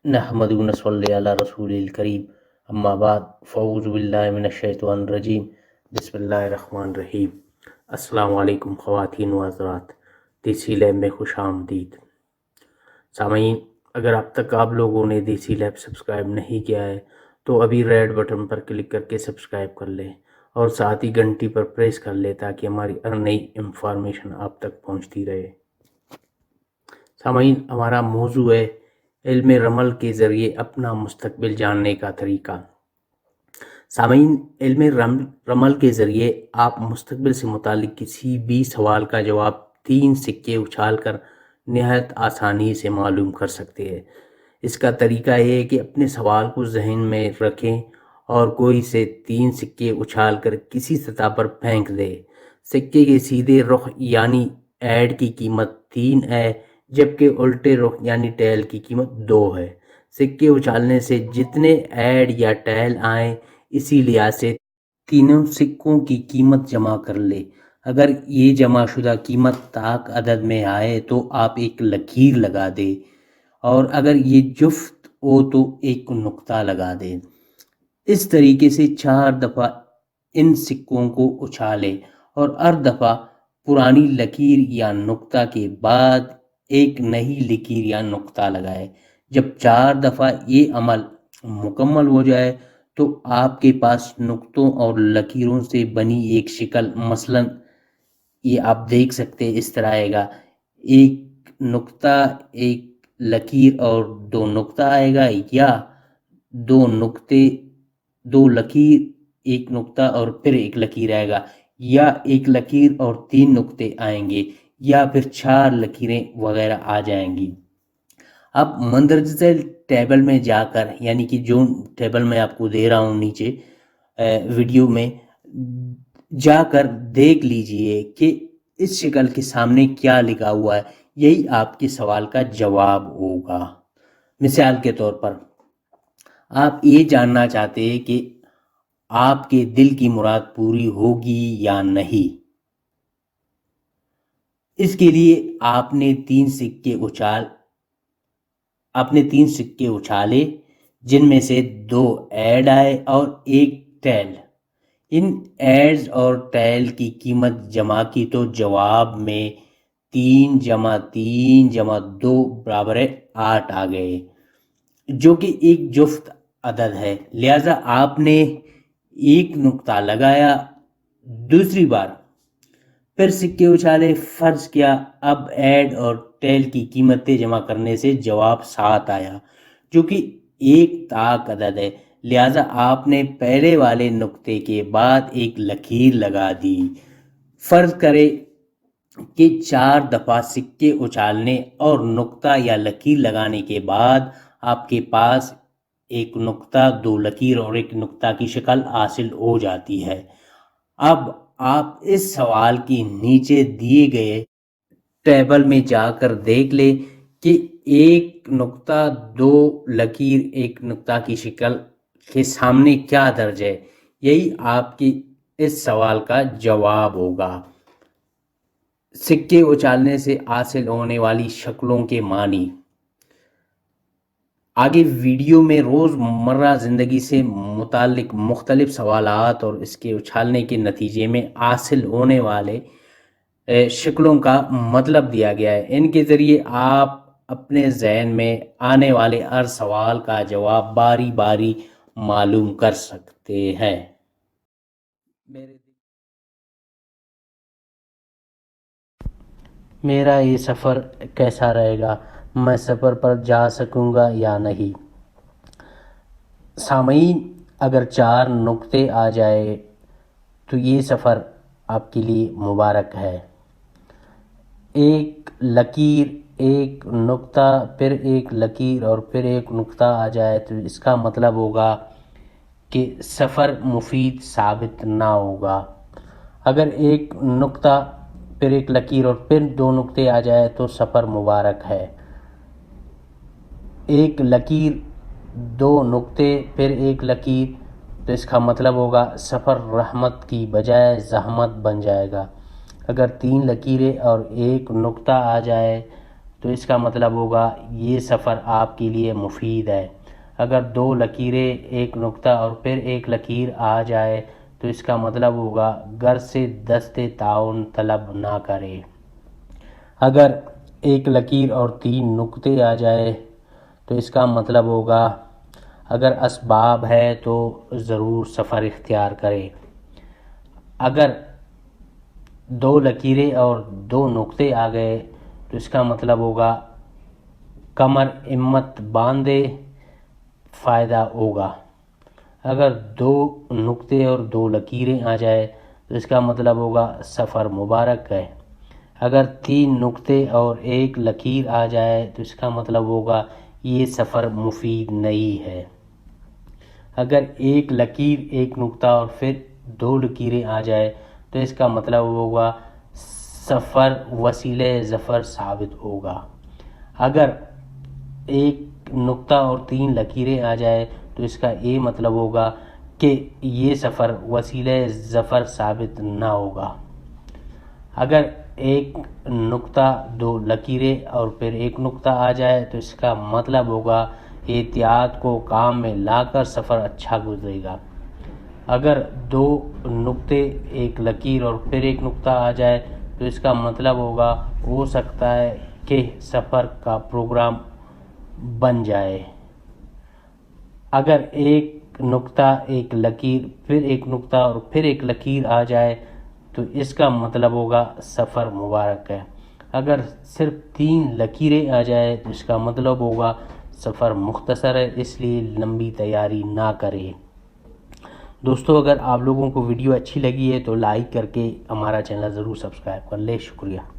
نحمدہ ونصلی علی رسول الکریم اما بعد فاعوذ باللہ من الشیطان الرجیم بسم اللہ الرحمن الرحیم۔ السلام علیکم خواتین و حضرات، دیسی لیب میں خوش آمدید۔ سامعین، اگر اب تک آپ لوگوں نے دیسی لیب سبسکرائب نہیں کیا ہے تو ابھی ریڈ بٹن پر کلک کر کے سبسکرائب کر لیں اور ساتھ ہی گھنٹی پر پریس کر لیں تاکہ ہماری ہر نئی انفارمیشن آپ تک پہنچتی رہے۔ سامعین، ہمارا موضوع ہے علم رمل کے ذریعے اپنا مستقبل جاننے کا طریقہ۔ سامعین، علم رمل کے ذریعے آپ مستقبل سے متعلق کسی بھی سوال کا جواب 3 سکے اچھال کر نہایت آسانی سے معلوم کر سکتے ہیں۔ اس کا طریقہ یہ ہے کہ اپنے سوال کو ذہن میں رکھیں اور کوئی سے 3 سکے اچھال کر کسی سطح پر پھینک دیں۔ سکے کے سیدھے رخ یعنی ایڈ کی قیمت 3 ہے، جبکہ الٹے رخ یعنی ٹیل کی قیمت 2 ہے۔ سکے اچھالنے سے جتنے ایڈ یا ٹیل آئیں، اسی لحاظ سے تینوں سکوں کی قیمت جمع کر لے۔ اگر یہ جمع شدہ قیمت طاق عدد میں آئے تو آپ ایک لکیر لگا دیں، اور اگر یہ جفت ہو تو ایک نقطہ لگا دیں۔ اس طریقے سے 4 دفعہ ان سکوں کو اچھالیں اور ہر دفعہ پرانی لکیر یا نقطہ کے بعد ایک نئی لکیر یا نقطہ لگائے۔ جب 4 دفعہ یہ عمل مکمل ہو جائے تو آپ کے پاس نقطوں اور لکیروں سے بنی ایک شکل، مثلا یہ آپ دیکھ سکتے اس طرح آئے گا، ایک نقطہ، ایک لکیر اور 2 نقطہ آئے گا، یا 2 نقطے، 2 لکیر، ایک نقطہ اور پھر ایک لکیر آئے گا، یا ایک لکیر اور 3 نقطے آئیں گے، یا پھر 4 لکیریں وغیرہ آ جائیں گی۔ اب مندرجہ ذیل ٹیبل میں جا کر، یعنی کہ جو ٹیبل میں آپ کو دے رہا ہوں نیچے ویڈیو میں، جا کر دیکھ لیجئے کہ اس شکل کے سامنے کیا لکھا ہوا ہے۔ یہی آپ کے سوال کا جواب ہوگا۔ مثال کے طور پر آپ یہ جاننا چاہتے ہیں کہ آپ کے دل کی مراد پوری ہوگی یا نہیں۔ اس کے لیے آپ نے 3 سکے اچھالے، جن میں سے 2 ایڈ آئے اور ایک ٹیل۔ ان ایڈز اور ٹیل کی قیمت جمع کی تو جواب میں 3 جمع 3 جمع 2 برابر 8 آ گئے، جو کہ ایک جفت عدد ہے۔ لہذا آپ نے ایک نقطہ لگایا، دوسری بار پھر سکے اچھالے، فرض کیا، اب ایڈ اور ٹیل کی قیمتیں جمع کرنے سے جواب 7 آیا، جو کہ ایک طاق عدد ہے۔ لہذا آپ نے پہلے والے نقطے کے بعد ایک لکیر لگا دی۔ فرض کرے کہ 4 دفعہ سکے اچھالنے اور نقطہ یا لکیر لگانے کے بعد آپ کے پاس ایک نقطہ، 2 لکیر اور ایک نقطہ کی شکل حاصل ہو جاتی ہے۔ اب آپ اس سوال کی نیچے دیے گئے ٹیبل میں جا کر دیکھ لیں کہ ایک نقطہ، 2 لکیر، ایک نقطہ کی شکل کے سامنے کیا درج ہے۔ یہی آپ کی اس سوال کا جواب ہوگا۔ سکے اچھالنے سے حاصل ہونے والی شکلوں کے معنی۔ آگے ویڈیو میں روز مرہ زندگی سے متعلق مختلف سوالات اور اس کے اچھالنے کے نتیجے میں حاصل ہونے والے شکلوں کا مطلب دیا گیا ہے۔ ان کے ذریعے آپ اپنے ذہن میں آنے والے ہر سوال کا جواب باری باری معلوم کر سکتے ہیں۔ میرا یہ سفر کیسا رہے گا؟ میں سفر پر جا سکوں گا یا نہیں؟ سامعین، اگر 4 نقطے آ جائے تو یہ سفر آپ کے لیے مبارک ہے۔ ایک لکیر، ایک نقطہ، پھر ایک لکیر اور پھر ایک نقطہ آ جائے تو اس کا مطلب ہوگا کہ سفر مفید ثابت نہ ہوگا۔ اگر ایک نقطہ، پھر ایک لکیر اور پھر 2 نقطے آ جائے تو سفر مبارک ہے۔ ایک لکیر، 2 نقطے، پھر ایک لکیر، تو اس کا مطلب ہوگا سفر رحمت کی بجائے زحمت بن جائے گا۔ اگر 3 لکیریں اور ایک نقطہ آ جائے تو اس کا مطلب ہوگا یہ سفر آپ کے لیے مفید ہے۔ اگر 2 لکیریں، ایک نقطہ اور پھر ایک لکیر آ جائے تو اس کا مطلب ہوگا گھر سے دست تعاون طلب نہ کرے۔ اگر ایک لکیر اور 3 نقطے آ جائے تو اس کا مطلب ہوگا اگر اسباب ہے تو ضرور سفر اختیار کرے۔ اگر 2 لکیریں اور 2 نقطے آ گئے تو اس کا مطلب ہوگا کمر ہمت باندھے، فائدہ ہوگا۔ اگر 2 نقطے اور 2 لکیریں آ جائے تو اس کا مطلب ہوگا سفر مبارک ہے۔ اگر 3 نقطے اور 1 لکیر آ جائے تو اس کا مطلب ہوگا یہ سفر مفید نہیں ہے۔ اگر 1 لکیر، 1 نقطہ اور پھر 2 لکیریں آ جائے تو اس کا مطلب ہوگا سفر وسیلہ ظفر ثابت ہوگا۔ اگر 1 نقطہ اور 3 لکیریں آ جائے تو اس کا یہ مطلب ہوگا کہ یہ سفر وسیلہ ظفر ثابت نہ ہوگا۔ اگر 1 نقطہ، 2 لکیریں اور پھر 1 نقطہ آ جائے تو اس کا مطلب ہوگا احتیاط کو کام میں لا کر سفر اچھا گزرے گا۔ اگر 2 نقطے، 1 لکیر اور پھر 1 نقطہ آ جائے تو اس کا مطلب ہوگا ہو سکتا ہے کہ سفر کا پروگرام بن جائے۔ اگر 1 نقطہ، 1 لکیر، پھر 1 نقطہ اور پھر 1 لکیر آ جائے تو اس کا مطلب ہوگا سفر مبارک ہے۔ اگر صرف 3 لکیریں آ جائے تو اس کا مطلب ہوگا سفر مختصر ہے، اس لیے لمبی تیاری نہ کرے۔ دوستو اگر آپ لوگوں کو ویڈیو اچھی لگی ہے تو لائک کر کے ہمارا چینل ضرور سبسکرائب کر لیں۔ شکریہ۔